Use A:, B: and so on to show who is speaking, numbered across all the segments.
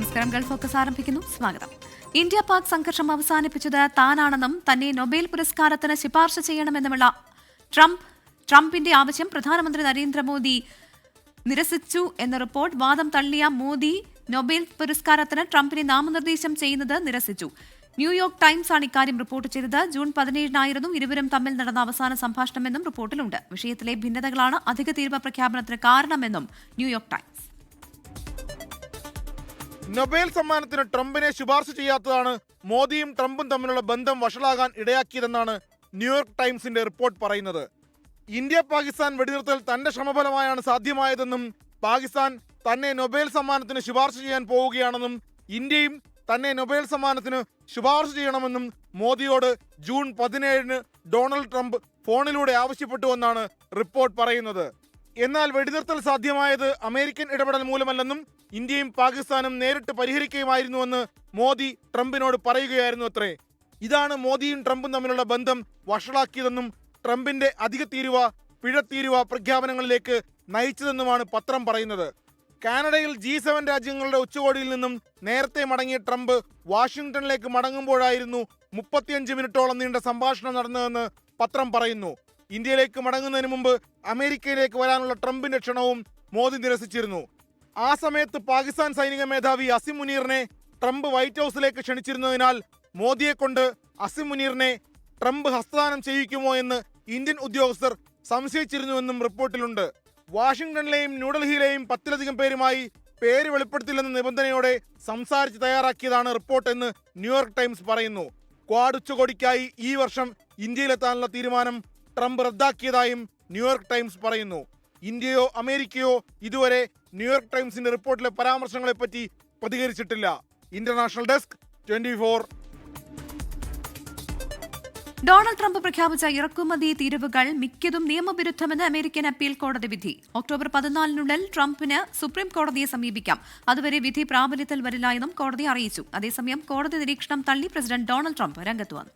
A: നമസ്കാരം. Gulf focus ആരംഭിക്കുന്നു. സ്വാഗതം. ഇന്ത്യ പാക് സംഘർഷം അവസാനിപ്പിച്ചത് താനാണെന്നും തന്നെ നൊബേൽ പുരസ്കാരത്തിന് ശുപാർശ ചെയ്യണമെന്നുമുള്ള ട്രംപിന്റെ ആവശ്യം പ്രധാനമന്ത്രി നരേന്ദ്രമോദി നിരസിച്ചു എന്ന റിപ്പോർട്ട്. വാദം തള്ളിയ മോദി നൊബേൽ പുരസ്കാരത്തിന് ട്രംപിനെ നാമനിർദ്ദേശം ചെയ്യുന്നത് നിരസിച്ചു. ന്യൂയോർക്ക് ടൈംസ് ആണ് ഇക്കാര്യം റിപ്പോർട്ട് ചെയ്തത്. ജൂൺ 17 ഇരുവരും തമ്മിൽ നടന്ന അവസാന സംഭാഷണമെന്നും റിപ്പോർട്ടിലുണ്ട്. വിഷയത്തിലെ ഭിന്നതകളാണ് അധിക തീരുവ പ്രഖ്യാപനത്തിന് കാരണമെന്നും ന്യൂയോർക്ക് ടൈംസ്.
B: നൊബേൽ സമ്മാനത്തിന് ട്രംപിനെ ശുപാർശ ചെയ്യാത്തതാണ് മോദിയും ട്രംപും തമ്മിലുള്ള ബന്ധം വഷളാകാൻ ഇടയാക്കിയതെന്നാണ് ന്യൂയോർക്ക് ടൈംസിന്റെ റിപ്പോർട്ട് പറയുന്നത്. ഇന്ത്യ പാകിസ്ഥാൻ വെടിനിർത്തൽ തന്റെ ശ്രമഫലമായാണ് സാധ്യമായതെന്നും പാകിസ്ഥാൻ തന്നെ നൊബേൽ സമ്മാനത്തിന് ശുപാർശ ചെയ്യാൻ പോവുകയാണെന്നും ഇന്ത്യയും തന്നെ നൊബേൽ സമ്മാനത്തിന് ശുപാർശ ചെയ്യണമെന്നും മോദിയോട് ജൂൺ 17 ഡൊണാൾഡ് ട്രംപ് ഫോണിലൂടെ ആവശ്യപ്പെട്ടുവെന്നാണ് റിപ്പോർട്ട് പറയുന്നത്. എന്നാൽ വെടിനിർത്തൽ സാധ്യമായത് അമേരിക്കൻ ഇടപെടൽ മൂലമല്ലെന്നും ഇന്ത്യയും പാകിസ്ഥാനും നേരിട്ട് പരിഹരിക്കുകയുമായിരുന്നുവെന്ന് മോദി ട്രംപിനോട് പറയുകയായിരുന്നു അത്രേ. ഇതാണ് മോദിയും ട്രംപും തമ്മിലുള്ള ബന്ധം വഷളാക്കിയതെന്നും ട്രംപിന്റെ അധിക തീരുവ പിഴത്തീരുവ പ്രഖ്യാപനങ്ങളിലേക്ക് നയിച്ചതെന്നുമാണ് പത്രം പറയുന്നത്. കാനഡയിൽ G7 രാജ്യങ്ങളുടെ ഉച്ചകോടിയിൽ നിന്നും നേരത്തെ മടങ്ങിയ ട്രംപ് വാഷിംഗ്ടണിലേക്ക് മടങ്ങുമ്പോഴായിരുന്നു 35 മിനിറ്റോളം നീണ്ട സംഭാഷണം നടന്നതെന്ന് പത്രം പറയുന്നു. ഇന്ത്യയിലേക്ക് മടങ്ങുന്നതിന് മുമ്പ് അമേരിക്കയിലേക്ക് വരാനുള്ള ട്രംപിന്റെ ക്ഷണവും മോദി നിരസിച്ചിരുന്നു. ആ സമയത്ത് പാകിസ്ഥാൻ സൈനിക മേധാവി അസിം മുനീറിനെ ട്രംപ് വൈറ്റ് ഹൗസിലേക്ക് ക്ഷണിച്ചിരുന്നതിനാൽ മോദിയെ കൊണ്ട് അസിം മുനീറിനെ ട്രംപ് ഹസ്തദാനം ചെയ്യിക്കുമോ എന്ന് ഇന്ത്യൻ ഉദ്യോഗസ്ഥർ സംശയിച്ചിരുന്നുവെന്നും റിപ്പോർട്ടിലുണ്ട്. വാഷിംഗ്ടണിലെയും ന്യൂഡൽഹിയിലെയും 10-ലധികം പേരുമായി പേര് വെളിപ്പെടുത്തില്ലെന്ന നിബന്ധനയോടെ സംസാരിച്ച് തയ്യാറാക്കിയതാണ് റിപ്പോർട്ട് എന്ന് ന്യൂയോർക്ക് ടൈംസ് പറയുന്നു. ക്വാഡ് ഉച്ചകോടിക്കായി ഈ വർഷം ഇന്ത്യയിലെത്താനുള്ള തീരുമാനം ട്രംപ് റദ്ദാക്കിയതായും ന്യൂയോർക്ക് ടൈംസ് പറയുന്നു. ഇന്ത്യയോ അമേരിക്കയോ ഇതുവരെ ന്യൂയോർക്ക് ടൈംസിന്റെ റിപ്പോർട്ടിലെ പരാമർശങ്ങളെപ്പറ്റി പ്രതികരിച്ചിട്ടില്ല. International desk 24.
A: ഡൊണാൾഡ് ട്രംപ് പ്രഖ്യാപിച്ച ഇറക്കുമതി തീരുവകൾ മിക്കതും നിയമവിരുദ്ധമെന്ന് അമേരിക്കൻ അപ്പീൽ കോടതി വിധി. ഒക്ടോബർ 14 ട്രംപിന് സുപ്രീം കോടതിയെ സമീപിക്കാം. അതുവരെ വിധി പ്രാബല്യത്തിൽ വരില്ല എന്നും കോടതി അറിയിച്ചു. അതേസമയം കോടതി നിരീക്ഷണം തള്ളി പ്രസിഡന്റ് ഡൊണാൾഡ് ട്രംപ് രംഗത്ത് വന്നു.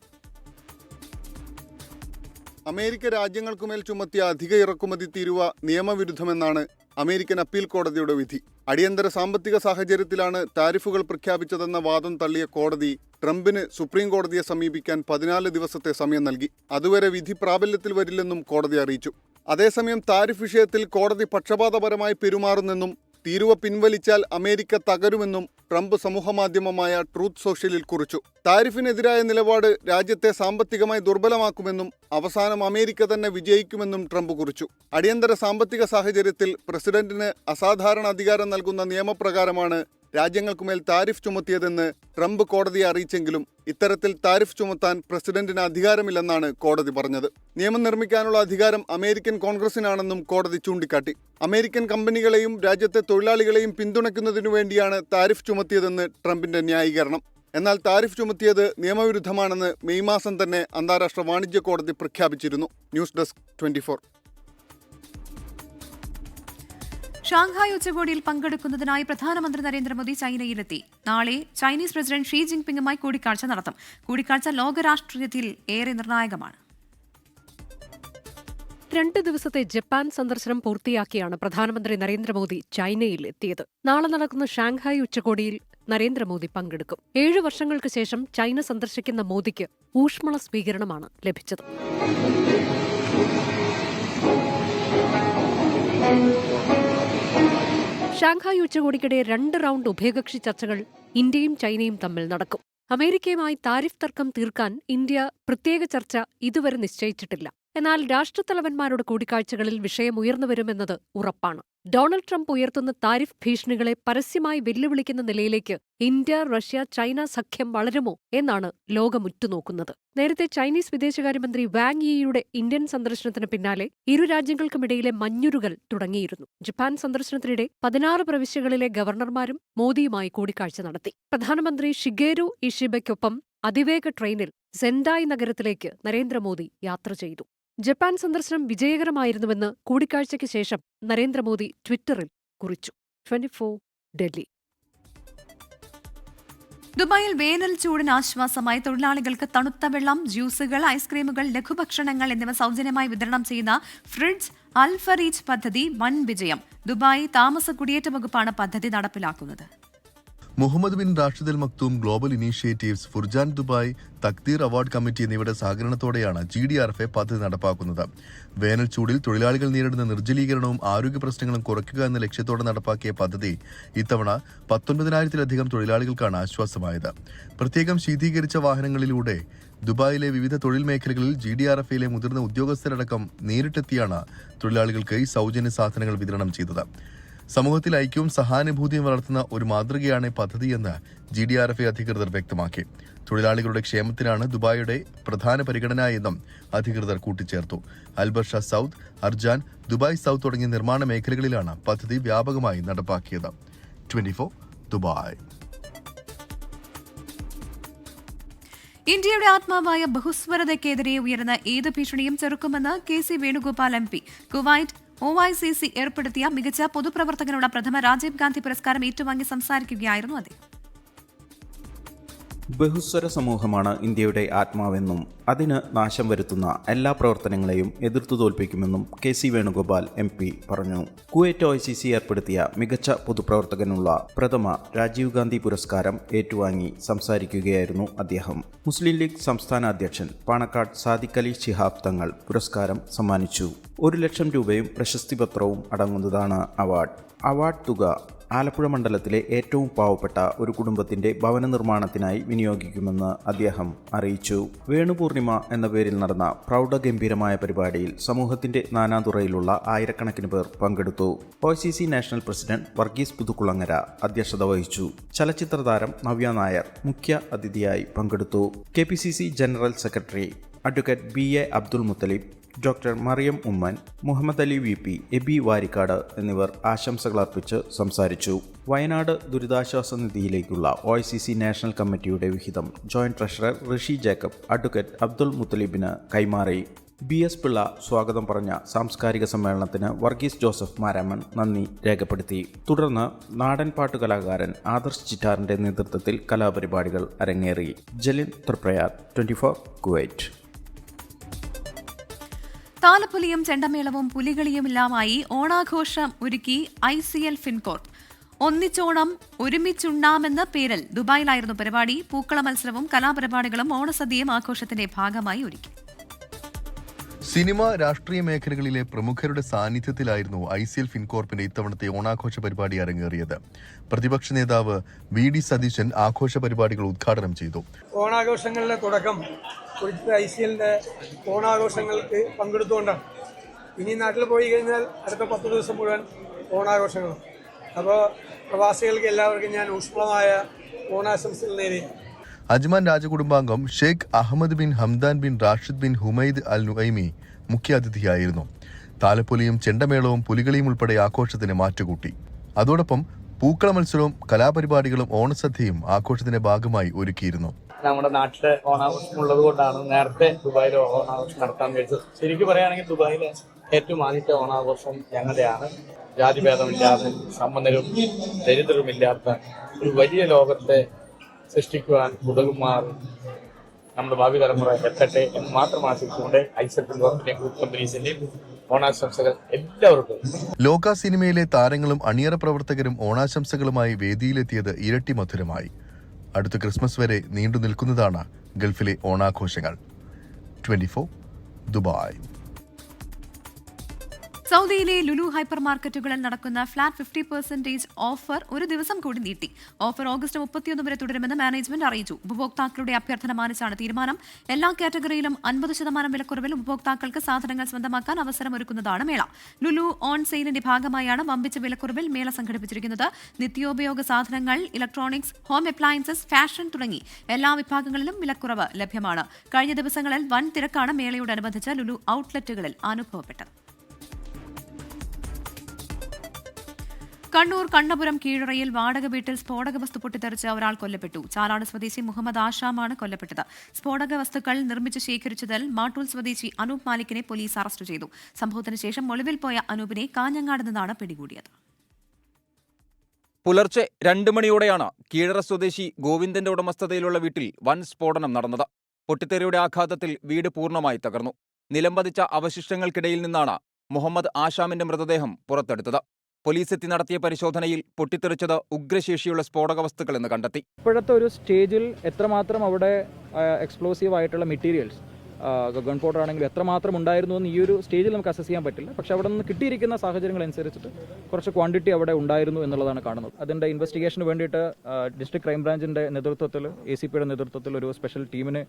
C: അമേരിക്ക രാജ്യങ്ങൾക്കുമേൽ ചുമത്തിയ അധിക ഇറക്കുമതി തീരുവ നിയമവിരുദ്ധമെന്നാണ് അമേരിക്കൻ അപ്പീൽ കോടതിയുടെ വിധി. അടിയന്തര സാമ്പത്തിക സാഹചര്യത്തിലാണ് താരിഫുകൾ പ്രഖ്യാപിച്ചതെന്ന വാദം തള്ളിയ കോടതി ട്രംപിന് സുപ്രീം കോടതിയെ സമീപിക്കാൻ 14 ദിവസത്തെ സമയം നൽകി. അതുവരെ വിധി പ്രാബല്യത്തിൽ വരില്ലെന്നും കോടതി അറിയിച്ചു. അതേസമയം താരിഫ് വിഷയത്തിൽ കോടതി പക്ഷപാതപരമായി പെരുമാറുന്നെന്നും തീരുവ പിൻവലിച്ചാൽ അമേരിക്ക തകരുമെന്നും ട്രംപ് സമൂഹമാധ്യമമായ ട്രൂത്ത് സോഷ്യലിൽ കുറിച്ചു. താരിഫിനെതിരായ നിലപാട് രാജ്യത്തെ സാമ്പത്തികമായി ദുർബലമാക്കുമെന്നും അവസാനം അമേരിക്ക തന്നെ വിജയിക്കുമെന്നും ട്രംപ് കുറിച്ചു. അടിയന്തര സാമ്പത്തിക സാഹചര്യത്തിൽ പ്രസിഡന്റിന് അസാധാരണ അധികാരം നൽകുന്ന നിയമപ്രകാരമാണ് രാജ്യങ്ങൾക്കുമേൽ താരിഫ് ചുമത്തിയതെന്ന് ട്രംപ് കോടതിയെ അറിയിച്ചെങ്കിലും ഇത്തരത്തിൽ താരിഫ് ചുമത്താൻ പ്രസിഡന്റിന് അധികാരമില്ലെന്നാണ് കോടതി പറഞ്ഞത്. നിയമം നിർമ്മിക്കാനുള്ള അധികാരം അമേരിക്കൻ കോൺഗ്രസിനാണെന്നും കോടതി ചൂണ്ടിക്കാട്ടി. അമേരിക്കൻ കമ്പനികളെയും രാജ്യത്തെ തൊഴിലാളികളെയും പിന്തുണയ്ക്കുന്നതിനു വേണ്ടിയാണ് താരിഫ് ചുമത്തിയതെന്ന് ട്രംപിന്റെ ന്യായീകരണം. എന്നാൽ താരിഫ് ചുമത്തിയത് നിയമവിരുദ്ധമാണെന്ന് മെയ് മാസം തന്നെ അന്താരാഷ്ട്ര വാണിജ്യ കോടതി പ്രഖ്യാപിച്ചിരുന്നു. News desk 24.
A: ഷാങ്ഹായ് ഉച്ചകോടിയിൽ പങ്കെടുക്കുന്നതിനായി പ്രധാനമന്ത്രി നരേന്ദ്രമോദി ചൈനയിലെത്തി. നാളെ ചൈനീസ് പ്രസിഡന്റ് ഷീ ജിൻപിങ്ങുമായി കൂടിക്കാഴ്ച നടത്തും. കൂടിക്കാഴ്ച ലോകരാഷ്ട്രീയത്തിൽ ഏറെ നിർണായകമാണ്.
D: 2 ദിവസത്തെ ജപ്പാൻ സന്ദർശനം പൂർത്തിയാക്കിയാണ് പ്രധാനമന്ത്രി നരേന്ദ്രമോദി ചൈനയിൽ എത്തിയത്. നാളെ നടക്കുന്ന ഷാങ്ഹായ് ഉച്ചകോടിയിൽ നരേന്ദ്രമോദി പങ്കെടുക്കും. 7 വർഷങ്ങൾക്ക് ശേഷം ചൈന സന്ദർശിക്കുന്ന മോദിക്ക് ഊഷ്മള സ്വീകരണമാണ് ലഭിച്ചത്. ഷാങ്ഹായ് ഉച്ചകോടിക്കിടെ 2 റൗണ്ട് ഉഭയകക്ഷി ചർച്ചകൾ ഇന്ത്യയും ചൈനയും തമ്മിൽ നടക്കും. അമേരിക്കയുമായി താരിഫ് തർക്കം തീർക്കാൻ ഇന്ത്യ പ്രത്യേക ചർച്ച ഇതുവരെ നിശ്ചയിച്ചിട്ടില്ല. എന്നാൽ രാഷ്ട്രത്തലവന്മാരുടെ കൂടിക്കാഴ്ചകളിൽ വിഷയം ഉയർന്നുവരുമെന്നത് ഉറപ്പാണ്. ഡൊണാൾഡ് ട്രംപ് ഉയർത്തുന്ന താരിഫ് ഭീഷണികളെ പരസ്യമായി വെല്ലുവിളിക്കുന്ന നിലയിലേക്ക് ഇന്ത്യ, റഷ്യ, ചൈന സഖ്യം വളരുമോ എന്നാണ് ലോകം ഉറ്റുനോക്കുന്നത്. നേരത്തെ ചൈനീസ് വിദേശകാര്യമന്ത്രി വാങ് യിയുടെ ഇന്ത്യൻ സന്ദർശനത്തിന് പിന്നാലെ ഇരു രാജ്യങ്ങൾക്കുമിടയിലെ മഞ്ഞുരുകൾ തുടങ്ങിയിരുന്നു. ജപ്പാൻ സന്ദർശനത്തിനിടെ 16 പ്രവിശ്യകളിലെ ഗവർണർമാരും മോദിയുമായി കൂടിക്കാഴ്ച നടത്തി. പ്രധാനമന്ത്രി ഷിഗേരു ഇഷിബയ്ക്കൊപ്പം അതിവേഗ ട്രെയിനിൽ സെൻഡായ് നഗരത്തിലേക്ക് നരേന്ദ്രമോദി യാത്ര ചെയ്തു. ജപ്പാൻ സന്ദർശനം വിജയകരമായിരുന്നുവെന്ന് കൂടിക്കാഴ്ചയ്ക്ക് ശേഷം നരേന്ദ്രമോദി ട്വിറ്ററിൽ കുറിച്ചു. 24 ഡൽഹി.
A: ദുബായിൽ വേനൽ ചൂടിന് ആശ്വാസമായി തൊഴിലാളികൾക്ക് തണുത്ത വെള്ളം, ജ്യൂസുകൾ, ഐസ്ക്രീമുകൾ, ലഘുഭക്ഷണങ്ങൾ എന്നിവ സൗജന്യമായി വിതരണം ചെയ്യുന്ന ഫ്രിഡ്ജ് അൽഫറീജ് പദ്ധതി വൻ വിജയം. ദുബായ് താമസ കുടിയേറ്റ വകുപ്പാണ് പദ്ധതി നടപ്പിലാക്കുന്നത്.
E: Mohammed bin Rashid Al Maktoum global initiatives, Furjan Dubai, Taqdeer award committee എന്നിവയുടെ സഹകരണത്തോടെയാണ് GDRFA പദ്ധതി നടപ്പാക്കുന്നത്. വേനൽ ചൂടിൽ തൊഴിലാളികൾ നേരിടുന്ന നിർജ്ജലീകരണവും ആരോഗ്യ പ്രശ്നങ്ങളും കുറയ്ക്കുക എന്ന ലക്ഷ്യത്തോടെ നടപ്പാക്കിയ പദ്ധതി ഇത്തവണ 19,000-ലധികം തൊഴിലാളികൾക്കാണ് ആശ്വാസമായത്. പ്രത്യേകം ശീതീകരിച്ച വാഹനങ്ങളിലൂടെ ദുബായിലെ വിവിധ തൊഴിൽ മേഖലകളിൽ GDRFAയിലെ മുതിർന്ന ഉദ്യോഗസ്ഥരടക്കം നേരിട്ടെത്തിയാണ് തൊഴിലാളികൾക്ക് ഈ സൗജന്യ സാധനങ്ങൾ വിതരണം ചെയ്തത്. സമൂഹത്തിൽ ഐക്യവും സഹാനുഭൂതിയും വളർത്തുന്ന ഒരു മാതൃകയാണ് പദ്ധതിയെന്ന് GDRFA അധികൃതർ വ്യക്തമാക്കി. തൊഴിലാളികളുടെ ക്ഷേമത്തിനാണ് ദുബായിയുടെ പ്രധാന പരിഗണന എന്നും അധികൃതർ കൂട്ടിച്ചേർത്തു. അൽബർഷ സൗത്ത്, അർജാൻ, ദുബായ് സൗത്ത് തുടങ്ങിയ നിർമ്മാണ മേഖലകളിലാണ് പദ്ധതി വ്യാപകമായി നടപ്പാക്കിയത്. 24 ദുബായ്.
A: ഇന്ത്യയുടെ ആത്മാവായ ബഹുസ്വരതയ്ക്കെതിരെ ഉയർന്ന ഏത് ഭീഷണിയും ചെറുക്കുമെന്ന് KC Venugopal MP. Kuwait OICC ഏർപ്പെടുത്തിയ മികച്ച പൊതുപ്രവർത്തകനുള്ള പ്രഥമ രാജീവ് ഗാന്ധി പുരസ്കാരം ഏറ്റുവാങ്ങി സംസാരിക്കുകയായിരുന്നു അദ്ദേഹം.
F: ബഹുസ്വര സമൂഹമാണ് ഇന്ത്യയുടെ ആത്മാവെന്നും അതിന് നാശം വരുത്തുന്ന എല്ലാ പ്രവർത്തനങ്ങളെയും എതിർത്തു തോൽപ്പിക്കുമെന്നും KC വേണുഗോപാൽ MP പറഞ്ഞു. കുവൈറ്റ് OICC ഏർപ്പെടുത്തിയ മികച്ച പൊതുപ്രവർത്തകനുള്ള പ്രഥമ രാജീവ് ഗാന്ധി പുരസ്കാരം ഏറ്റുവാങ്ങി സംസാരിക്കുകയായിരുന്നു അദ്ദേഹം. മുസ്ലിം ലീഗ് സംസ്ഥാന അധ്യക്ഷൻ പാണക്കാട് സാദിഖ് അലി ശിഹാബ് തങ്ങൾ പുരസ്കാരം സമ്മാനിച്ചു. 1 ലക്ഷം രൂപയും പ്രശസ്തിപത്രവും അടങ്ങുന്നതാണ് അവാർഡ്. അവാർഡ് തുക ആലപ്പുഴ മണ്ഡലത്തിലെ ഏറ്റവും പാവപ്പെട്ട ഒരു കുടുംബത്തിന്റെ ഭവന നിർമ്മാണത്തിനായി വിനിയോഗിക്കുമെന്ന് അദ്ദേഹം അറിയിച്ചു. വേണുപൂർണിമ എന്ന പേരിൽ നടന്ന പ്രൗഢഗംഭീരമായ പരിപാടിയിൽ സമൂഹത്തിന്റെ നാനാതുറയിലുള്ള ആയിരക്കണക്കിന് പേർ പങ്കെടുത്തു. OICC national president Varghese Puthukkulangara അധ്യക്ഷത വഹിച്ചു. ചലച്ചിത്ര താരം നവ്യ നായർ മുഖ്യ അതിഥിയായി പങ്കെടുത്തു. KPCC general secretary advocate BA Abdul Muthalib, doctor Mariyam Ummen, Muhammad Ali VP, Abi Varikkad എന്നിവർ ആശംസകൾ അർപ്പിച്ച് സംസാരിച്ചു. വയനാട് ദുരിതാശ്വാസ നിധിയിലേക്കുള്ള OICC നാഷണൽ കമ്മിറ്റിയുടെ വിഹിതം ജോയിന്റ് ട്രഷറർ ഋഷി ജേക്കബ് അഡ്വക്കേറ്റ് അബ്ദുൽ മുത്തലിബിന് കൈമാറി. BS പിള്ള സ്വാഗതം പറഞ്ഞ സാംസ്കാരിക സമ്മേളനത്തിന് വർഗീസ് ജോസഫ് മാരാമൺ നന്ദി രേഖപ്പെടുത്തി. തുടർന്ന് നാടൻ പാട്ടുകലാകാരൻ ആദർശ് ചിറ്റാറിന്റെ നേതൃത്വത്തിൽ കലാപരിപാടികൾ അരങ്ങേറി. ജലിൻ ത്രിപ്രയാർ, 24 കുവൈറ്റ്.
A: താലപ്പൊലിയും ചെണ്ടമേളവും പുലികളിയുമെല്ലാമായി ഓണാഘോഷം ഒരുക്കി ICL ഫിൻകോർപ്പ്. ഒന്നിച്ചോണം ഒരുമിച്ചുണ്ണാമെന്ന പേരിൽ ദുബായിലായിരുന്നു പരിപാടി. പൂക്കള മത്സരവും കലാപരിപാടികളും ഓണസദ്യയും ആഘോഷത്തിന്റെ ഭാഗമായി ഒരുക്കി.
E: സിനിമ, രാഷ്ട്രീയ മേഖലകളിലെ പ്രമുഖരുടെ സാന്നിധ്യത്തിലായിരുന്നു ICL ഫിൻകോർപ്പിന്റെ ഇത്തവണത്തെ ഓണാഘോഷ പരിപാടി അരങ്ങേറിയത്. പ്രതിപക്ഷ നേതാവ് VD സതീശൻ ആഘോഷ പരിപാടികൾ ഉദ്ഘാടനം ചെയ്തു.
G: ഓണാഘോഷങ്ങളുടെ തുടക്കം കുറിച്ച് ICLന്റെ ഓണാഘോഷങ്ങൾക്ക് പങ്കെടുത്തുകൊണ്ടാണ്. ഇനി നാട്ടിൽ പോയി കഴിഞ്ഞാൽ അടുത്ത 10 ദിവസം മുഴുവൻ ഓണാഘോഷങ്ങളും. അപ്പോൾ പ്രവാസികൾക്ക് എല്ലാവർക്കും ഞാൻ ഊഷ്മളമായ ഓണാശംസകൾ നേരുന്നു.
E: അജ്മാൻ രാജകുടുംബാംഗം Sheikh Ahmed bin Hamdan bin Rashid bin Humaid Al Nuaimi മുഖ്യാതിഥിയായിരുന്നു. താലപ്പൊലിയും ചെണ്ടമേളവും പുലികളിയും ഉൾപ്പെടെ ആഘോഷത്തിന് മാറ്റുകൂട്ടി. അതോടൊപ്പം പൂക്കള മത്സരവും കലാപരിപാടികളും ഓണസദ്യയും ആഘോഷത്തിന്റെ ഭാഗമായി ഒരുക്കിയിരുന്നു.
H: നമ്മുടെ നാട്ടിലെ ഓണാഘോഷം ഉള്ളത് കൊണ്ടാണ് നേരത്തെ ദുബായിൽ ഓണാഘോഷം നടത്താൻ കഴിച്ചത്. ശരിക്കും പറയുകയാണെങ്കിൽ ദുബായിലെ ഏറ്റവും ആദ്യത്തെ ഓണാഘോഷം ഞങ്ങളുടെയാണ്. ജാതിഭേദമില്ലാതെ സമ്പന്നരും ദരിദ്രരുമില്ലാത്ത ഒരു വലിയ ലോകത്തെ സൃഷ്ടിക്കുവാൻ ഉതകുമാർ നമ്മുടെ ഭാവി തലമുറ എത്തട്ടെ എന്ന് മാത്രം ആശിച്ചുകൊണ്ട് ICL ഫിൻകോർപ്പിന്റെയും ഗ്രൂപ്പ് കമ്പനീസിന്റെയും ഓണാശംസകൾ എല്ലാവർക്കും.
E: ലോക സിനിമയിലെ താരങ്ങളും അണിയറ പ്രവർത്തകരും ഓണാശംസകളുമായി വേദിയിലെത്തിയത് ഇരട്ടി മധുരമായി. അടുത്ത ക്രിസ്മസ് വരെ നീണ്ടു നിൽക്കുന്നതാണ് ഗൾഫിലെ ഓണാഘോഷങ്ങൾ. 24 ദുബായ്.
A: സൗദിയിലെ ലുലു ഹൈപ്പർ മാർക്കറ്റുകളിൽ നടക്കുന്ന ഫ്ലാറ്റ് 50% ഓഫർ ഒരു ദിവസം കൂടി നീട്ടി. ഓഫർ ഓഗസ്റ്റ് 31 വരെ തുടരുമെന്ന് മാനേജ്മെന്റ് അറിയിച്ചു. ഉപഭോക്താക്കളുടെ അഭ്യർത്ഥന മാനിച്ചാണ് തീരുമാനം. എല്ലാ കാറ്റഗറിയിലും 50% വിലക്കുറവിൽ ഉപഭോക്താക്കൾക്ക് സാധനങ്ങൾ സ്വന്തമാക്കാൻ അവസരമൊരുക്കുന്നതാണ് മേള. ലുലു ഓൺ സെയിലിന്റെ ഭാഗമായാണ് വമ്പിച്ച വിലക്കുറവിൽ മേള സംഘടിപ്പിച്ചിരിക്കുന്നത്. നിത്യോപയോഗ സാധനങ്ങൾ, ഇലക്ട്രോണിക്സ്, ഹോം അപ്ലയൻസസ്, ഫാഷൻ തുടങ്ങി എല്ലാ വിഭാഗങ്ങളിലും വിലക്കുറവ് ലഭ്യമാണ്. കഴിഞ്ഞ ദിവസങ്ങളിൽ വൻ തിരക്കാണ് മേളയോടനുബന്ധിച്ച് ലുലു ഔട്ട്ലെറ്റുകളിൽ അനുഭവപ്പെട്ടത്. കണ്ണൂർ കണ്ണപുരം കീഴറയിൽ വാടക വീട്ടിൽ സ്ഫോടക വസ്തു പൊട്ടിത്തെറിച്ച് ഒരാൾ കൊല്ലപ്പെട്ടു. ചാലാട് സ്വദേശി മുഹമ്മദ് ആഷാമാണ് കൊല്ലപ്പെട്ടത്. സ്ഫോടക വസ്തുക്കൾ നിർമ്മിച്ച് ശേഖരിച്ചതിൽ മാട്ടൂൽ സ്വദേശി അനൂപ് മാലിക്കിനെ പോലീസ് അറസ്റ്റ് ചെയ്തു. സംഭവത്തിന് ശേഷം ഒളിവിൽ പോയ അനൂപിനെ കാഞ്ഞങ്ങാട് നിന്നാണ് പിടികൂടിയത്.
I: പുലർച്ചെ 2 മണിയോടെയാണ് കീഴറ സ്വദേശി ഗോവിന്ദന്റെ ഉടമസ്ഥതയിലുള്ള വീട്ടിൽ വൻ സ്ഫോടനം നടന്നത്. പൊട്ടിത്തെറിയുടെ ആഘാതത്തിൽ വീട് പൂർണ്ണമായി തകർന്നു. നിലംപതിച്ച അവശിഷ്ടങ്ങൾക്കിടയിൽ നിന്നാണ് മുഹമ്മദ് ആഷാമിന്റെ മൃതദേഹം പുറത്തെടുത്തത്. പോലീസ് എത്തി നടത്തിയ പരിശോധനയിൽ പൊട്ടിത്തെറിച്ചത് ഉഗ്രശേഷിയുള്ള സ്ഫോടക വസ്തുക്കളെന്ന് കണ്ടെത്തി.
J: ഇപ്പോഴത്തെ ഒരു സ്റ്റേജിൽ എത്രമാത്രം അവിടെ എക്സ്പ്ലോസീവ് ആയിട്ടുള്ള മെറ്റീരിയൽസ്, ഗൺ പൗഡർ ആണെങ്കിൽ എത്രമാത്രം ഉണ്ടായിരുന്നു എന്ന് ഈ ഒരു സ്റ്റേജിൽ നമുക്ക് അസസ് ചെയ്യാൻ പറ്റില്ല. പക്ഷേ അവിടെ നിന്ന് കിട്ടിയിരിക്കുന്ന സാഹചര്യങ്ങൾ അനുസരിച്ചിട്ട് കുറച്ച് ക്വാണ്ടിറ്റി അവിടെ ഉണ്ടായിരുന്നു എന്നുള്ളതാണ് കാണുന്നത്. അതിൻ്റെ ഇൻവെസ്റ്റിഗേഷന് വേണ്ടിയിട്ട് ഡിസ്ട്രിക്ട് ക്രൈംബ്രാഞ്ചിൻ്റെ നേതൃത്വത്തിൽ, ACPയുടെ നേതൃത്വത്തിൽ ഒരു സ്പെഷ്യൽ ടീമിനെ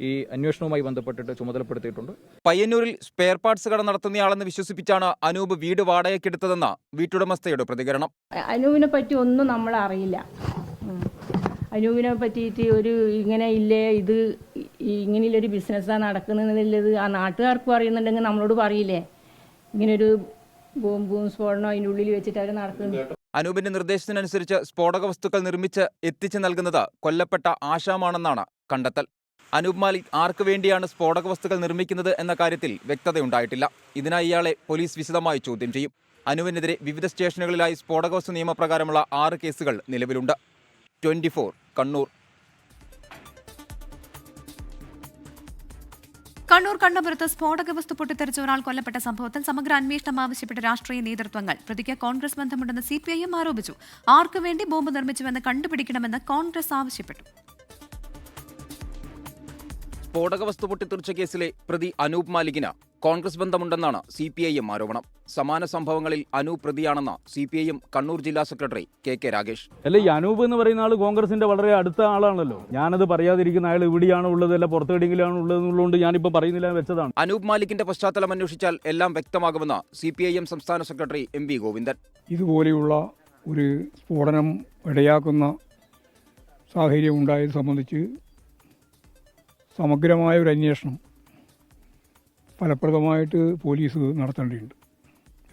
J: ഈ അന്വേഷണവുമായി ബന്ധപ്പെട്ടിട്ട് ചുമതലപ്പെടുത്തിയിട്ടുണ്ട്.
I: പയ്യന്നൂരിൽ സ്പെയർ പാർട്സ് കട നടത്തുന്നയാളെന്ന് വിശ്വസിപ്പിച്ചാണ് അനൂപ് വീട് വാടകയ്ക്കെടുത്തതെന്ന വീട്ടുടമസ്ഥയുടെ പ്രതികരണം.
K: അനൂപിനെ പറ്റി ഒന്നും നമ്മൾ അറിയില്ല. അനൂപിനെ പറ്റിയിട്ട് ഒരു ഇങ്ങനെ ഇല്ലേ, ഇത് ഇങ്ങനെയുള്ളൊരു ബിസിനസ്സാണ് നടക്കുന്നതെന്നുള്ളത് ആ നാട്ടുകാർക്കും അറിയുന്നുണ്ടെങ്കിൽ നമ്മളോട് പറയില്ലേ, ഇങ്ങനൊരു ബോംബും സ്ഫോടനവും അതിൻ്റെ ഉള്ളിൽ വെച്ചിട്ട് അവർ നടക്കുന്നു.
I: അനൂപിന്റെ നിർദ്ദേശത്തിനനുസരിച്ച് സ്ഫോടക വസ്തുക്കൾ നിർമ്മിച്ച് എത്തിച്ചു നൽകുന്നത് കൊല്ലപ്പെട്ട ആശാമാണെന്നാണ് കണ്ടെത്തൽ. അനൂപ് മാലിക് ആർക്ക് വേണ്ടിയാണ് സ്ഫോടക വസ്തുക്കൾ നിർമ്മിക്കുന്നത് എന്ന കാര്യത്തിൽ വ്യക്തതയുണ്ടായിട്ടില്ല. ഇതിനായി ഇയാളെ പോലീസ് വിശദമായി ചോദ്യം ചെയ്യും. അനൂപിനെതിരെ വിവിധ സ്റ്റേഷനുകളിലായി സ്ഫോടക വസ്തു നിയമപ്രകാരമുള്ള 6 കേസുകൾ നിലവിലുണ്ട്. 24 കണ്ണൂർ.
A: കണ്ണൂർ കണ്ണപുരത്ത് സ്ഫോടക വസ്തു പൊട്ടിത്തെറിച്ച ഒരാൾ കൊല്ലപ്പെട്ട സംഭവത്തിൽ സമഗ്ര അന്വേഷണം ആവശ്യപ്പെട്ട രാഷ്ട്രീയ നേതൃത്വങ്ങൾ. പ്രതിക്ക് കോൺഗ്രസ് ബന്ധമുണ്ടെന്ന് CPIM ആരോപിച്ചു. ആർക്കു വേണ്ടി ബോംബ് നിർമ്മിച്ചുവെന്ന് കണ്ടുപിടിക്കണമെന്ന് കോൺഗ്രസ് ആവശ്യപ്പെട്ടു.
I: സ്ഫോടക വസ്തു പൊട്ടിത്തെറിച്ച കേസിലെ പ്രതി അനൂപ് മാലിക്കിന് കോൺഗ്രസ് ബന്ധമുണ്ടെന്നാണ് CPIM ആരോപണം. സമാന സംഭവങ്ങളിൽ അനൂപ് പ്രതിയാണെന്ന് CPIM കണ്ണൂർ ജില്ലാ സെക്രട്ടറി KK രാഗേഷ്.
J: അല്ല, ഈ അനൂപ് എന്ന് പറയുന്ന ആൾ കോൺഗ്രസിന്റെ വളരെ അടുത്ത ആളാണല്ലോ. ഞാനത് പറയാതിരിക്കുന്ന അയാൾ ഇവിടെയാണ് ഉള്ളത്, അല്ല പുറത്തെവിടെയെങ്കിലാണ് ഉള്ളത് എന്നുള്ളതുകൊണ്ട് ഞാനിപ്പോൾ പറയുന്നില്ല വെച്ചതാണ്.
I: അനൂപ് മാലിക്കിന്റെ പശ്ചാത്തലം അന്വേഷിച്ചാൽ എല്ലാം വ്യക്തമാകുമെന്ന് CPIM സംസ്ഥാന സെക്രട്ടറി MV ഗോവിന്ദൻ.
L: ഇതുപോലെയുള്ള ഒരു സ്ഫോടനം ഇടയാക്കുന്ന സാഹചര്യം ഉണ്ടായത് സംബന്ധിച്ച് സമഗ്രമായ ഒരു അന്വേഷണം ഫലപ്രദമായിട്ട് പോലീസ് നടത്തേണ്ടതുണ്ട്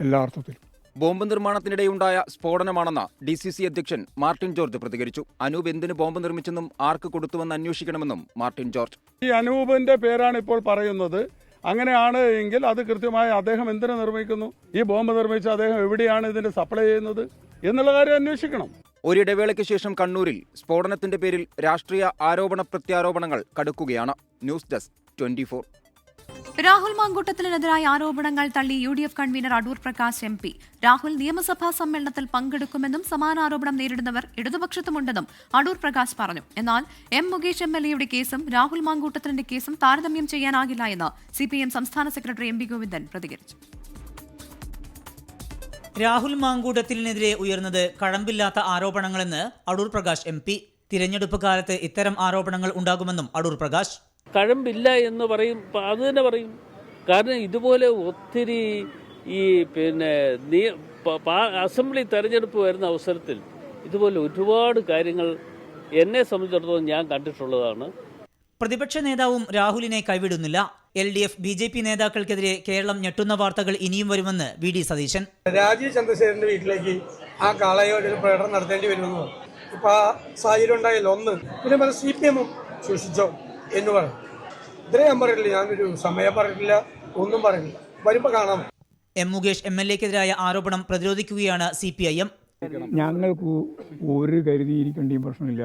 L: എല്ലാ അർത്ഥത്തിലും.
I: ബോംബ് നിർമ്മാണത്തിനിടെയുണ്ടായ സ്ഫോടനമാണെന്ന് DCC അധ്യക്ഷൻ മാർട്ടിൻ ജോർജ് പ്രതികരിച്ചു. അനൂപ് എന്തിന് ബോംബ് നിർമ്മിച്ചെന്നും ആർക്ക് കൊടുത്തുവെന്ന് അന്വേഷിക്കണമെന്നും മാർട്ടിൻ ജോർജ്.
L: ഈ അനൂപിന്റെ പേരാണ് ഇപ്പോൾ പറയുന്നത്. അങ്ങനെയാണ് എങ്കിൽ അത് കൃത്യമായി അദ്ദേഹം എന്തിനു നിർമ്മിക്കുന്നു, ഈ ബോംബ് നിർമ്മിച്ച അദ്ദേഹം എവിടെയാണ് ഇതിന്റെ സപ്ലൈ ചെയ്യുന്നത് എന്നുള്ള കാര്യം അന്വേഷിക്കണം.
I: ഒരിടവേളയ്ക്ക് ശേഷം കണ്ണൂരിൽ സ്ഫോടനത്തിന്റെ പേരിൽ രാഷ്ട്രീയ ആരോപണ പ്രത്യാരോപണങ്ങൾ കടുക്കുകയാണ്. News desk 24.
A: രാഹുൽ മാങ്കൂട്ടത്തിനെതിരായ ആരോപണങ്ങൾ തള്ളി UDF convener Adoor Prakash MP. Rahul നിയമസഭാ സമ്മേളനത്തിൽ പങ്കെടുക്കുമെന്നും സമാന ആരോപണം നേരിടുന്നവർ ഇടതുപക്ഷത്തുമുണ്ടെന്നും അടൂർ പ്രകാശ് പറഞ്ഞു. എന്നാൽ മുകേഷ് MLA കേസും രാഹുൽ മാങ്കൂട്ടത്തിന്റെ കേസും താരതമ്യം ചെയ്യാനാകില്ല എന്ന് CPIM സംസ്ഥാന സെക്രട്ടറി MV ഗോവിന്ദൻ പ്രതികരിച്ചു.
M: രാഹുൽ മാങ്കൂട്ടത്തിനെതിരെ ഉയർന്നത് കഴമ്പില്ലാത്ത ആരോപണങ്ങളെന്ന് അടൂർ പ്രകാശ് MP. തിരഞ്ഞെടുപ്പ് കാലത്ത് ഇത്തരം ആരോപണങ്ങൾ ഉണ്ടാകുമെന്നും അടൂർ പ്രകാശ്.
N: കഴമ്പില്ല എന്ന് പറയും, അത് തന്നെ പറയും. കാരണം ഇതുപോലെ ഒത്തിരി ഈ അസംബ്ലി തെരഞ്ഞെടുപ്പ് വരുന്ന അവസരത്തിൽ ഇതുപോലെ ഒരുപാട് കാര്യങ്ങൾ എന്നെ സംബന്ധിച്ചിടത്തോളം ഞാൻ കണ്ടിട്ടുള്ളതാണ്.
M: പ്രതിപക്ഷ നേതാവും രാഹുലിനെ കൈവിടുന്നില്ല. LDF BJP നേതാക്കൾക്കെതിരെ കേരളം ഞെട്ടുന്ന വാർത്തകൾ ഇനിയും വരുമെന്ന് VD സതീശൻ.
G: രാജീവ് ചന്ദ്രശേഖരന്റെ വീട്ടിലേക്ക് ആ കാളയോട് പ്രകടനം നടത്തേണ്ടി വരുമെന്ന് ഇപ്പൊ ആ സാഹചര്യം ഉണ്ടായല്ലോ. ഒന്ന് പിന്നെ CPM സൂക്ഷിച്ചോ എന്ന് പറഞ്ഞു. ഇത്രയും ഞാൻ പറഞ്ഞിട്ടില്ല, ഞാനൊരു സമയം പറഞ്ഞിട്ടില്ല, ഒന്നും പറഞ്ഞില്ല. വരുമ്പോ കാണാം.
M: മുകേഷ് MLAക്കെതിരായ ആരോപണം പ്രതിരോധിക്കുകയാണ് CPIM.
L: ഞങ്ങൾക്ക് ഒരു കരുതിയിരിക്കേണ്ടിയും പ്രശ്നമില്ല.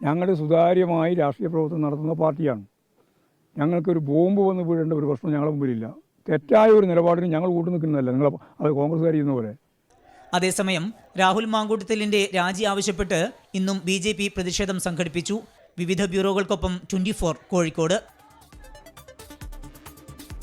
L: ഞങ്ങൾ സുതാര്യമായി രാഷ്ട്രീയ പ്രവർത്തനം നടത്തുന്ന പാർട്ടിയാണ്. ഞങ്ങൾക്കൊരു ബോംബ് വന്ന് വീഴേണ്ട ഒരു പ്രശ്നം ഞങ്ങളുടെ മുമ്പിലില്ല. തെറ്റായ ഒരു നിലപാടിന് ഞങ്ങൾ കൂട്ടു നിൽക്കുന്നതല്ല, നിങ്ങൾ അത് കോൺഗ്രസ്സുകാർ ചെയ്യുന്ന പോലെ.
M: അതേസമയം രാഹുൽ മാങ്കൂട്ടത്തിലിന്റെ രാജി ആവശ്യപ്പെട്ട് ഇന്നും BJP പ്രതിഷേധം സംഘടിപ്പിച്ചു. വിവിധ ബ്യൂറോകൾക്കൊപ്പം 24 കോഴിക്കോട്.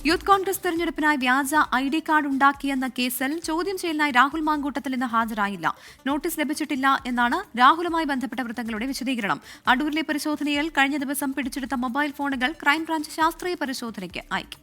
A: യൂത്ത് കോൺഗ്രസ് തെരഞ്ഞെടുപ്പിനായി വ്യാജ ID കാർഡ് ഉണ്ടാക്കിയെന്ന കേസിൽ ചോദ്യം ചെയ്യലിനായി രാഹുൽ മാങ്കൂട്ടത്തിൽ ഇന്ന് ഹാജരായില്ല. നോട്ടീസ് ലഭിച്ചിട്ടില്ല എന്നാണ് രാഹുലുമായി ബന്ധപ്പെട്ട വൃത്തങ്ങളുടെ വിശദീകരണം. അടൂരിലെ പരിശോധനയിൽ കഴിഞ്ഞ ദിവസം പിടിച്ചെടുത്ത മൊബൈൽ ഫോണുകൾ ക്രൈംബ്രാഞ്ച് ശാസ്ത്രീയ പരിശോധനയ്ക്ക് അയക്കും.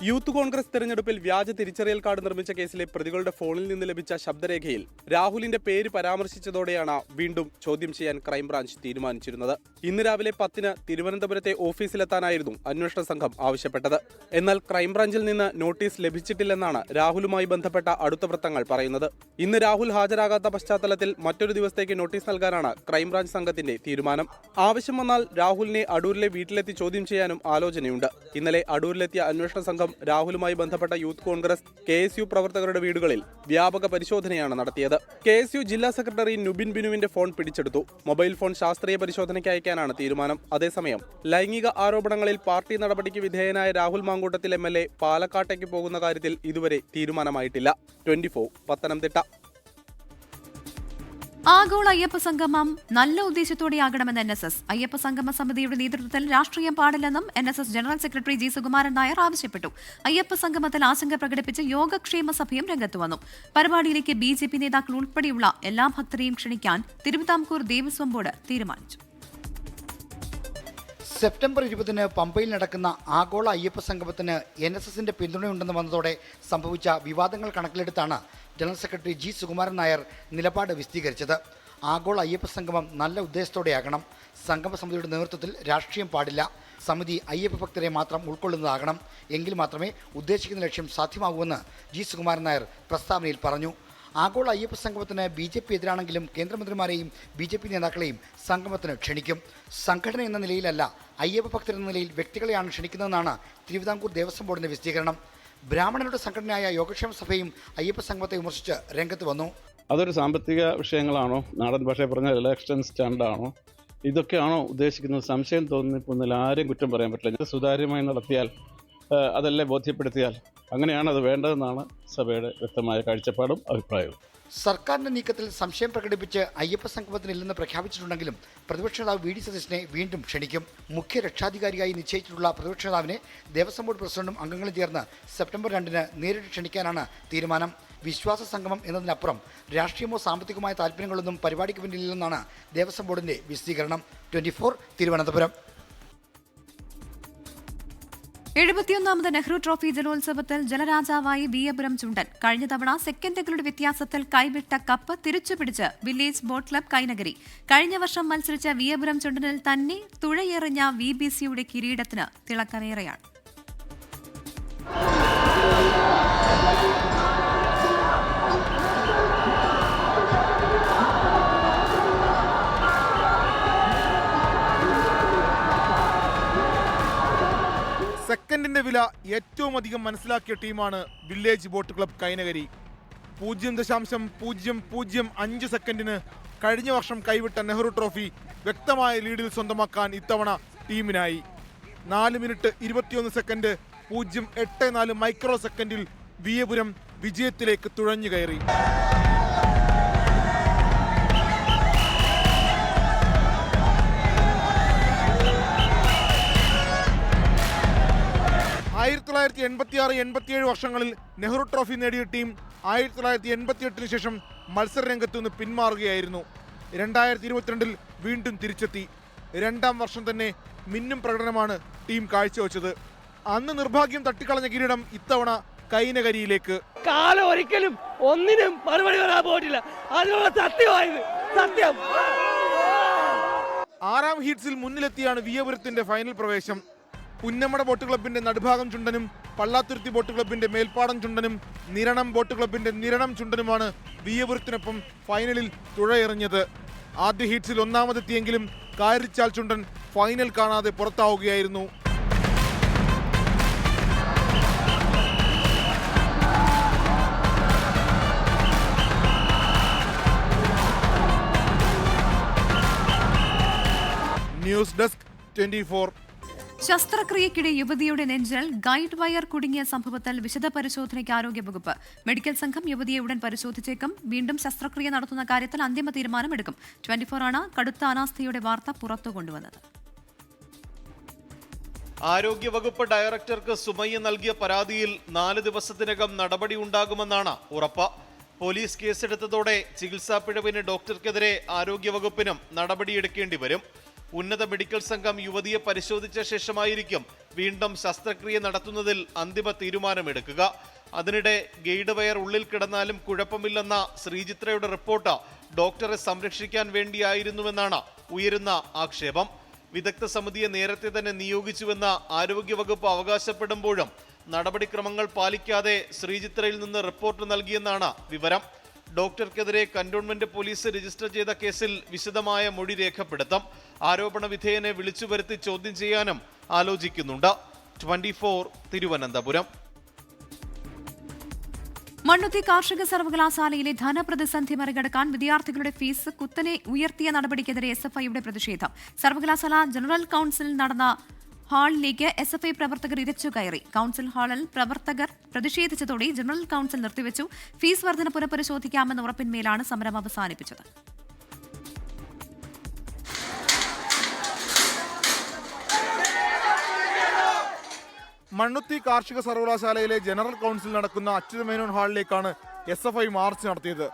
O: യൂത്ത് കോൺഗ്രസ് തെരഞ്ഞെടുപ്പിൽ വ്യാജ തിരിച്ചറിയൽ കാർഡ് നിർമ്മിച്ച കേസിലെ പ്രതികളുടെ ഫോണിൽ നിന്ന് ലഭിച്ച ശബ്ദരേഖയിൽ രാഹുലിന്റെ പേര് പരാമർശിച്ചതോടെയാണ് വീണ്ടും ചോദ്യം ചെയ്യാൻ ക്രൈംബ്രാഞ്ച് തീരുമാനിച്ചിരുന്നത്. ഇന്ന് രാവിലെ 10-ന് തിരുവനന്തപുരത്തെ ഓഫീസിലെത്താനായിരുന്നു അന്വേഷണ സംഘം ആവശ്യപ്പെട്ടത്. എന്നാൽ ക്രൈംബ്രാഞ്ചിൽ നിന്ന് നോട്ടീസ് ലഭിച്ചിട്ടില്ലെന്നാണ് രാഹുലുമായി ബന്ധപ്പെട്ട അടുത്ത വൃത്തങ്ങൾ പറയുന്നത്. ഇന്ന് രാഹുൽ ഹാജരാകാത്ത പശ്ചാത്തലത്തിൽ മറ്റൊരു ദിവസത്തേക്ക് നോട്ടീസ് നൽകാനാണ് ക്രൈംബ്രാഞ്ച് സംഘത്തിന്റെ തീരുമാനം. ആവശ്യം വന്നാൽ രാഹുലിനെ അടൂരിലെ വീട്ടിലെത്തി ചോദ്യം ചെയ്യാനും ആലോചനയുണ്ട്. ഇന്നലെ അടൂരിലെത്തിയ അന്വേഷണ സംഘം സംഘം രാഹുലുമായി ബന്ധപ്പെട്ട യൂത്ത് കോൺഗ്രസ് KSU പ്രവർത്തകരുടെ വീടുകളിൽ വ്യാപക പരിശോധനയാണ് നടത്തിയത്. KSU ജില്ലാ സെക്രട്ടറി നുബിൻ ബിനുവിന്റെ ഫോൺ പിടിച്ചെടുത്തു. മൊബൈൽ ഫോൺ ശാസ്ത്രീയ പരിശോധനയ്ക്ക് അയക്കാനാണ് തീരുമാനം. അതേസമയം ലൈംഗിക ആരോപണങ്ങളിൽ പാർട്ടി നടപടിക്ക് വിധേയനായ രാഹുൽ മാങ്കൂട്ടത്തിൽ MLA പാലക്കാട്ടേക്ക് പോകുന്ന കാര്യത്തിൽ ഇതുവരെ തീരുമാനമായിട്ടില്ല. 24 പത്തനംതിട്ട.
A: ആഗോള അയ്യപ്പ സംഗമം നല്ല ഉദ്ദേശത്തോടെയാകണമെന്ന് NSS. അയ്യപ്പ സംഗമ സമിതിയുടെ നേതൃത്വത്തിൽ രാഷ്ട്രീയം പാടില്ലെന്നും NSS general secretary G. Sukumaran Nair ആവശ്യപ്പെട്ടു. അയ്യപ്പ സംഗമത്തിൽ ആശങ്ക പ്രകടിപ്പിച്ച് യോഗക്ഷേമ സഭയും രംഗത്ത് വന്നു. പരിപാടിയിലേക്ക് BJP നേതാക്കൾ ഉൾപ്പെടെയുള്ള എല്ലാ ഭക്തരെയും ക്ഷണിക്കാൻ തിരുവിതാംകൂർ ദേവസ്വം ബോർഡ് തീരുമാനിച്ചു.
P: സെപ്റ്റംബർ 20 പമ്പയിൽ നടക്കുന്ന ആഗോള അയ്യപ്പ സംഗമത്തിന് NSSന്റെ പിന്തുണയുണ്ടെന്ന് വന്നതോടെ സംഭവിച്ച വിവാദങ്ങൾ കണക്കിലെടുത്താണ് general secretary G. Sukumaran Nair നിലപാട് വിശദീകരിച്ചത്. ആഗോള അയ്യപ്പ സംഗമം നല്ല ഉദ്ദേശത്തോടെയാകണം. സംഗമ സമിതിയുടെ നേതൃത്വത്തിൽ രാഷ്ട്രീയം പാടില്ല. സമിതി അയ്യപ്പ ഭക്തരെ മാത്രം ഉൾക്കൊള്ളുന്നതാകണം. എങ്കിൽ മാത്രമേ ഉദ്ദേശിക്കുന്ന ലക്ഷ്യം സാധ്യമാകൂവെന്ന് G. സുകുമാരൻ നായർ പ്രസ്താവനയിൽ പറഞ്ഞു. ആഗോള അയ്യപ്പ സംഗമത്തിന് BJP എതിരാണെങ്കിലും കേന്ദ്രമന്ത്രിമാരെയും BJP നേതാക്കളെയും സംഗമത്തിന് ക്ഷണിക്കും. സംഘടന എന്ന നിലയിലല്ല, അയ്യപ്പ ഭക്തരെന്ന നിലയിൽ വ്യക്തികളെയാണ് ക്ഷണിക്കുന്നതെന്നാണ് തിരുവിതാംകൂർ ദേവസ്വം ബോർഡിന്റെ വിശദീകരണം. ബ്രാഹ്മണരുടെ സംഘടനയായ യോഗക്ഷേമ സഭയും അയ്യപ്പ സംഗമത്തെ വിമർശിച്ച് രംഗത്ത് വന്നു.
Q: അതൊരു സാമ്പത്തിക വിഷയങ്ങളാണോ, നാടൻ ഭാഷയിൽ പറഞ്ഞ ഇലക്ഷൻ സ്റ്റാൻഡാണോ, ഇതൊക്കെയാണോ ഉദ്ദേശിക്കുന്നത്? സംശയം തോന്നിപ്പോന്നിൽ ആരെയും കുറ്റം പറയാൻ പറ്റില്ല. സുതാര്യമായി നടത്തിയാൽ, അതല്ലേ ബോധ്യപ്പെടുത്തിയാൽ അങ്ങനെയാണ് അത് വേണ്ടതെന്നാണ് സഭയുടെ വ്യക്തമായ കാഴ്ചപ്പാടും അഭിപ്രായവും.
P: സർക്കാരിന്റെ നീക്കത്തിൽ സംശയം പ്രകടിപ്പിച്ച് അയ്യപ്പ സംഗമത്തിനില്ലെന്ന് പ്രഖ്യാപിച്ചിട്ടുണ്ടെങ്കിലും പ്രതിപക്ഷ നേതാവ് VD സതീശനെ വീണ്ടും ക്ഷണിക്കും. മുഖ്യ രക്ഷാധികാരിയായി നിശ്ചയിച്ചിട്ടുള്ള പ്രതിപക്ഷ നേതാവിനെ ദേവസ്വം ബോർഡ് പ്രസിഡന്റും അംഗങ്ങളും ചേർന്ന് സെപ്റ്റംബർ 2 നേരിട്ട് ക്ഷണിക്കാനാണ് തീരുമാനം. വിശ്വാസ സംഗമം എന്നതിനപ്പുറം രാഷ്ട്രീയമോ സാമ്പത്തികമായ താല്പര്യങ്ങളൊന്നും പരിപാടിക്ക് പിന്നിലില്ലെന്നാണ് ദേവസ്വം ബോർഡിന്റെ വിശദീകരണം. 24 തിരുവനന്തപുരം.
A: 71ാമത് നെഹ്റു ട്രോഫി ജലോത്സവത്തിൽ ജലരാജാവായി വിയപുരം ചുണ്ടൻ. കഴിഞ്ഞ തവണ സെക്കൻഡുകളുടെ വ്യത്യാസത്തിൽ കൈവിട്ട കപ്പ് തിരിച്ചുപിടിച്ച് വില്ലേജ് ബോട്ട് ക്ലബ് കൈനഗരി. കഴിഞ്ഞ വർഷം മത്സരിച്ച വിയപുരം ചുണ്ടനിൽ തന്നെ തുഴയെറിഞ്ഞ VBCയുടെ കിരീടത്തിന് തിളക്കമേറെയാണ്.
B: സെക്കൻഡിന്റെ വില ഏറ്റവും അധികം മനസ്സിലാക്കിയ ടീമാണ് വില്ലേജ് ബോട്ട് ക്ലബ് കൈനഗരി. 0.005 സെക്കൻഡിന് കഴിഞ്ഞ വർഷം കൈവിട്ട നെഹ്റു ട്രോഫി വ്യക്തമായ ലീഡിൽ സ്വന്തമാക്കാൻ ഇത്തവണ ടീമിനായി. 4 മിനിറ്റ് 21 സെക്കൻഡ് 0.84 മൈക്രോ സെക്കൻഡിൽ വിയപുരം വിജയത്തിലേക്ക് തുഴഞ്ഞു കയറി. ആയിരത്തി 1986-87 വർഷങ്ങളിൽ നെഹ്റു ട്രോഫി നേടിയ ടീം 1988 ശേഷം മത്സരരംഗത്തു നിന്ന് പിന്മാറുകയായിരുന്നു. 2022 വീണ്ടും തിരിച്ചെത്തി. 2ാം വർഷം തന്നെ മിന്നും പ്രകടനമാണ് ടീം കാഴ്ചവെച്ചത്. അന്ന് നിർഭാഗ്യം തട്ടിക്കളഞ്ഞ കിരീടം ഇത്തവണ കൈനകരിയിലേക്ക്.
R: കാലം ഒരിക്കലും ഒന്നിനും മറുപടി വരാൻ പോയിട്ടില്ല. അതിനുള്ള സത്യമായത് സത്യം.
B: 6ാം ഹീറ്റ്സിൽ മുന്നിലെത്തിയാണ് വിയപുരത്തിന്റെ ഫൈനൽ പ്രവേശം. പുന്നമട ബോട്ട് ക്ലബിന്റെ നടുഭാഗം ചുണ്ടനും പള്ളാത്തുരുത്തി ബോട്ട് ക്ലബിന്റെ മേൽപ്പാടം ചുണ്ടനും നിരണം ബോട്ട് ക്ലബിന്റെ നിരണം ചുണ്ടനുമാണ് വിയപുരത്തിനൊപ്പം ഫൈനലിൽ തുഴയെറിഞ്ഞത്. ആദ്യ ഹീറ്റ്സിൽ ഒന്നാമതെത്തിയെങ്കിലും കാരിച്ചാൽ ചുണ്ടൻ ഫൈനൽ കാണാതെ പുറത്താവുകയായിരുന്നു. News desk 24.
A: ശസ്ത്രക്രിയയ്ക്കിടെ യുവതിയുടെ നെഞ്ചിൽ ഗൈഡ് വയർ കുടുങ്ങിയ സംഭവത്തിൽ വിശദ പരിശോധനയ്ക്ക് ആരോഗ്യവകുപ്പ്. മെഡിക്കൽ സംഘം യുവതിയെ ഉടൻ പരിശോധിച്ചേക്കും. വീണ്ടും ശസ്ത്രക്രിയ നടത്തുന്ന കാര്യത്തിൽ അന്തിമ തീരുമാനമെടുക്കും. 24 ആണ് കടുത്ത അനാസ്ഥയുടെ വാർത്ത പുറത്തു കൊണ്ടുവന്നത്.
S: ആരോഗ്യവകുപ്പ് ഡയറക്ടർക്ക് സുമയ്യ നൽകിയ പരാതിയിൽ 4 ദിവസത്തിനകം നടപടി ഉണ്ടാകുമെന്നാണ് ഉറപ്പ്. പോലീസ് കേസെടുത്തതോടെ ചികിത്സാ പിഴവിന് ഡോക്ടർക്കെതിരെ ആരോഗ്യവകുപ്പിനും നടപടിയെടുക്കേണ്ടി വരും. ഉന്നത മെഡിക്കൽ സംഘം യുവതിയെ പരിശോധിച്ച ശേഷമായിരിക്കും വീണ്ടും ശസ്ത്രക്രിയ നടത്തുന്നതിൽ അന്തിമ തീരുമാനമെടുക്കുക. അതിനിടെ ഗൈഡ് വയർ ഉള്ളിൽ കിടന്നാലും കുഴപ്പമില്ലെന്ന ശ്രീചിത്രയുടെ റിപ്പോർട്ട് ഡോക്ടറെ സംരക്ഷിക്കാൻ വേണ്ടിയായിരുന്നുവെന്നാണ് ഉയരുന്ന ആക്ഷേപം. വിദഗ്ധ സമിതിയെ നേരത്തെ തന്നെ നിയോഗിച്ചുവെന്ന ആരോഗ്യവകുപ്പ് അവകാശപ്പെടുമ്പോഴും നടപടിക്രമങ്ങൾ പാലിക്കാതെ ശ്രീചിത്രയിൽ നിന്ന് റിപ്പോർട്ട് നൽകിയെന്നാണ് വിവരം. ഡോക്ടർക്കെതിരെ കന്റോൺമെന്റ് പോലീസ് രജിസ്റ്റർ ചെയ്ത കേസിൽ വിശദമായ മൊഴി രേഖപ്പെടുത്തും. ആരോപണ വിധേയനെ വിളിച്ചു വരുത്തി ചോദ്യം ചെയ്യാനും ആലോചിക്കുന്നുണ്ട്. 24 തിരുവനന്തപുരം.
A: മണ്ണുത്തി കാർഷിക സർവകലാശാലയിലെ ധനപ്രതിസന്ധി മറികടക്കാൻ വിദ്യാർത്ഥികളുടെ ഫീസ് കുത്തനെ ഉയർത്തിയ നടപടിക്കെതിരെ SFIയുടെ പ്രതിഷേധം. സർവകലാശാല ജനറൽ കൌൺസിലിൽ നടന്ന ഹാളിലേക്ക് SFI പ്രവർത്തകർ ഇരച്ചു കയറി. കൌൺസിൽ ഹാളിൽ പ്രവർത്തകർ പ്രതിഷേധിച്ചതോടെ ജനറൽ കൌൺസിൽ നിർത്തിവെച്ചു. ഫീസ് വർധന പുനഃപരിശോധിക്കാമെന്ന ഉറപ്പിന്മേലാണ് സമരം അവസാനിപ്പിച്ചത്.
B: മണ്ണുത്തി കാർഷിക സർവകലാശാലയിലെ ജനറൽ കൌൺസിൽ നടക്കുന്ന അച്യുതമേനോൻ ഹാളിലേക്കാണ് SFI മാർച്ച് നടത്തിയത്.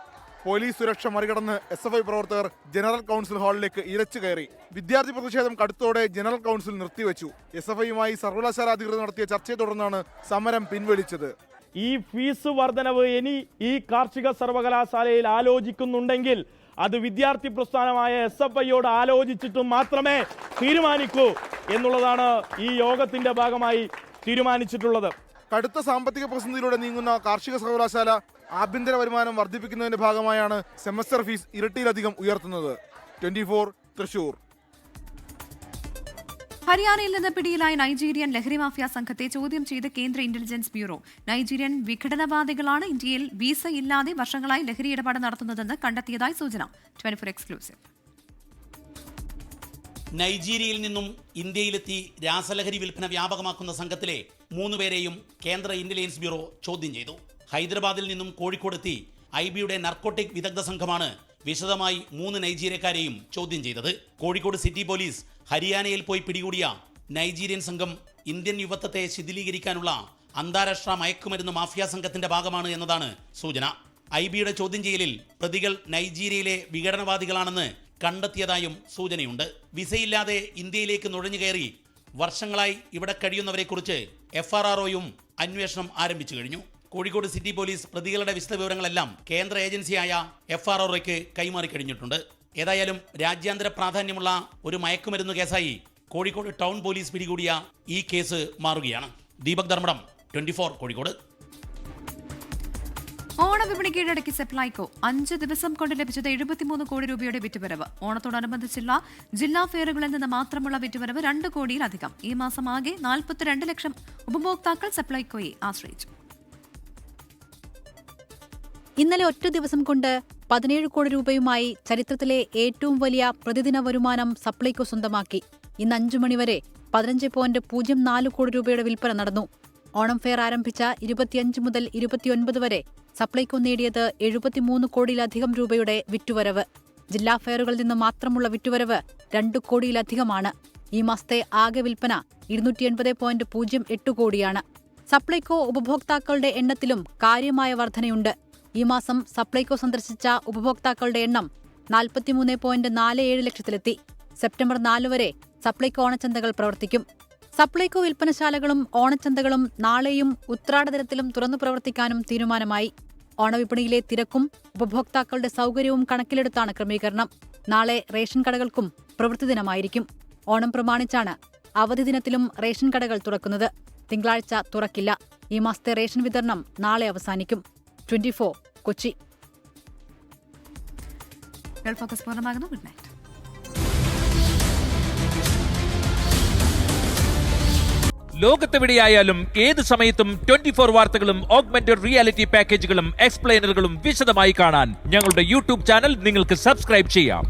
B: പോലീസ് സുരക്ഷ മറികടന്ന് SFI പ്രവർത്തകർ ജനറൽ കൌൺസിൽ ഹാളിലേക്ക് ഇരച്ചു കയറി. വിദ്യാർത്ഥി പ്രതിഷേധം കടുത്തോടെ ജനറൽ കൌൺസിൽ നിർത്തിവെച്ചു. SFIയുമായി സർവകലാശാല അധികൃതർ നടത്തിയ ചർച്ചയെ തുടർന്നാണ് സമരം പിൻവലിച്ചത്.
T: ഈ ഫീസ് വർധനവ് ഇനി ഈ കാർഷിക സർവകലാശാലയിൽ ആലോചിക്കുന്നുണ്ടെങ്കിൽ അത് വിദ്യാർത്ഥി പ്രസ്ഥാനമായ SFIയോട് ആലോചിച്ചിട്ട് മാത്രമേ തീരുമാനിക്കൂ എന്നുള്ളതാണ് ഈ യോഗത്തിന്റെ ഭാഗമായി തീരുമാനിച്ചിട്ടുള്ളത്.
B: കടുത്ത സാമ്പത്തിക പ്രതിസന്ധിയിലൂടെ നീങ്ങുന്ന കാർഷിക സർവകലാശാല ആഭ്യന്തര വരുമാനം വർദ്ധിപ്പിക്കുന്നതിന്റെ ഭാഗമായാണ് സെമസ്റ്റർ ഫീസ് ഇരട്ടിയിലധികം ഉയർത്തുന്നത്. 24 തൃശൂർ.
A: ഹരിയാനയിൽ നിന്ന് പിടിയിലായ നൈജീരിയൻ ലഹരി മാഫിയ സംഘത്തെ ചോദ്യം ചെയ്ത് കേന്ദ്ര ഇന്റലിജൻസ് ബ്യൂറോ. നൈജീരിയൻ വിഘടനവാദികളാണ് ഇന്ത്യയിൽ വിസ ഇല്ലാതെ വർഷങ്ങളായി ലഹരി ഇടപാട് നടത്തുന്നതെന്ന് കണ്ടെത്തിയതായി സൂചന. 24 എക്സ്ക്ലൂസീവ്.
U: നൈജീരിയയിൽ നിന്നും ഇന്ത്യയിലെത്തി രാസലഹരി വിൽപ്പന വ്യാപകമാക്കുന്ന സംഘത്തിലെ 3 പേരെയും കേന്ദ്ര ഇന്റലിജൻസ് ബ്യൂറോ ചോദ്യം ചെയ്തു. ഹൈദരാബാദിൽ നിന്നും കോഴിക്കോടെത്തി IBയുടെ നർക്കോട്ടിക് വിദഗ്ധ സംഘമാണ് വിശദമായി 3 നൈജീരിയക്കാരെയും ചോദ്യം ചെയ്തത്. കോഴിക്കോട് സിറ്റി പോലീസ് ഹരിയാനയിൽ പോയി പിടികൂടിയ നൈജീരിയൻ സംഘം ഇന്ത്യൻ യുവത്വത്തെ ശിഥിലീകരിക്കാനുള്ള അന്താരാഷ്ട്ര മയക്കുമരുന്ന് മാഫിയ സംഘത്തിന്റെ ഭാഗമാണ് എന്നതാണ് സൂചന. IBയുടെ ചോദ്യം ചെയ്യലിൽ പ്രതികൾ നൈജീരിയയിലെ വിഘടനവാദികളാണെന്ന് കണ്ടെത്തിയതായും സൂചനയുണ്ട്. വിസയില്ലാതെ ഇന്ത്യയിലേക്ക് നുഴഞ്ഞു കയറി വർഷങ്ങളായി ഇവിടെ കഴിയുന്നവരെക്കുറിച്ച് FRROയും അന്വേഷണം ആരംഭിച്ചു കഴിഞ്ഞു. കോഴിക്കോട് സിറ്റി പോലീസ് പ്രതികളുടെ വിശദവിവരങ്ങളെല്ലാം കേന്ദ്ര ഏജൻസിയായ FRROയ്ക്ക് കൈമാറി കഴിഞ്ഞിട്ടുണ്ട്. ഏതായാലും രാജ്യാന്തര പ്രാധാന്യമുള്ള ഒരു മയക്കുമരുന്ന് കേസായി കോഴിക്കോട് ടൗൺ പോലീസ് പിടികൂടിയ ഈ കേസ് മാറുകയാണ്. ദീപക് ധർമ്മടം, 24 കോഴിക്കോട്.
A: ഓണവിപണി കീഴടക്കി സെപ്ലൈകോ. 5 ദിവസം കൊണ്ട് ലഭിച്ചത് 73 കോടി രൂപയുടെ വിറ്റുവരവ്. ഓണത്തോടനുബന്ധിച്ചുള്ള ജില്ലാ ഫെയറുകളിൽ നിന്ന് മാത്രമുള്ള വിറ്റുവരവ് 2 കോടിയിലധികം. ഈ മാസം ആകെ 42 ലക്ഷം ഉപഭോക്താക്കൾ സെപ്ലൈകോയെ ആശ്രയിച്ചു.
V: ഇന്നലെ ഒറ്റ ദിവസം കൊണ്ട് 17 കോടി രൂപയുമായി ചരിത്രത്തിലെ ഏറ്റവും വലിയ പ്രതിദിന വരുമാനം സപ്ലൈകോ സ്വന്തമാക്കി. ഇന്ന് 5 മണിവരെ 15.04 കോടി രൂപയുടെ വിൽപ്പന നടന്നു. ഓണം ഫെയർ ആരംഭിച്ച 25 മുതൽ 29 വരെ സപ്ലൈകോ നേടിയത് 73 കോടിയിലധികം രൂപയുടെ വിറ്റുവരവ്. ജില്ലാ ഫെയറുകളിൽ നിന്ന് മാത്രമുള്ള വിറ്റുവരവ് 2 കോടിയിലധികമാണ്. ഈ മാസത്തെ ആകെ വിൽപ്പന 280.08 കോടിയാണ്. സപ്ലൈകോ ഉപഭോക്താക്കളുടെ എണ്ണത്തിലും കാര്യമായ വർധനയുണ്ട്. ഈ മാസം സപ്ലൈകോ സന്ദർശിച്ച ഉപഭോക്താക്കളുടെ എണ്ണം 43.47 ലക്ഷത്തിലെത്തി. സെപ്റ്റംബർ 4 വരെ സപ്ലൈകോ ഓണച്ചന്തകൾ പ്രവർത്തിക്കും. സപ്ലൈകോ വിൽപ്പനശാലകളും ഓണച്ചന്തകളും നാളെയും ഉത്രാട ദിനത്തിലും തുറന്നു പ്രവർത്തിക്കാനും തീരുമാനമായി. ഓണവിപണിയിലെ തിരക്കും ഉപഭോക്താക്കളുടെ സൗകര്യവും കണക്കിലെടുത്താണ് ക്രമീകരണം. നാളെ റേഷൻ കടകൾക്കും പ്രവൃത്തി ദിനമായിരിക്കും. ഓണം പ്രമാണിച്ചാണ് അവധി ദിനത്തിലും റേഷൻ കടകൾ തുറക്കുന്നത്. തിങ്കളാഴ്ച തുറക്കില്ല. ഈ മാസത്തെ റേഷൻ വിതരണം നാളെ അവസാനിക്കും. 24 കൊച്ചി.
A: ഫോക്കസ് പൂർണ്ണമാകുന്നു. Good night.
W: ലോകത്തെവിടെയായാലും ഏത് സമയത്തും 24 വാർത്തകളും ഓഗ്മെന്റഡ് റിയാലിറ്റി പാക്കേജുകളും എക്സ്പ്ലെയിനറുകളും വിശദമായി കാണാൻ ഞങ്ങളുടെ യൂട്യൂബ് ചാനൽ നിങ്ങൾക്ക് സബ്സ്ക്രൈബ് ചെയ്യാം.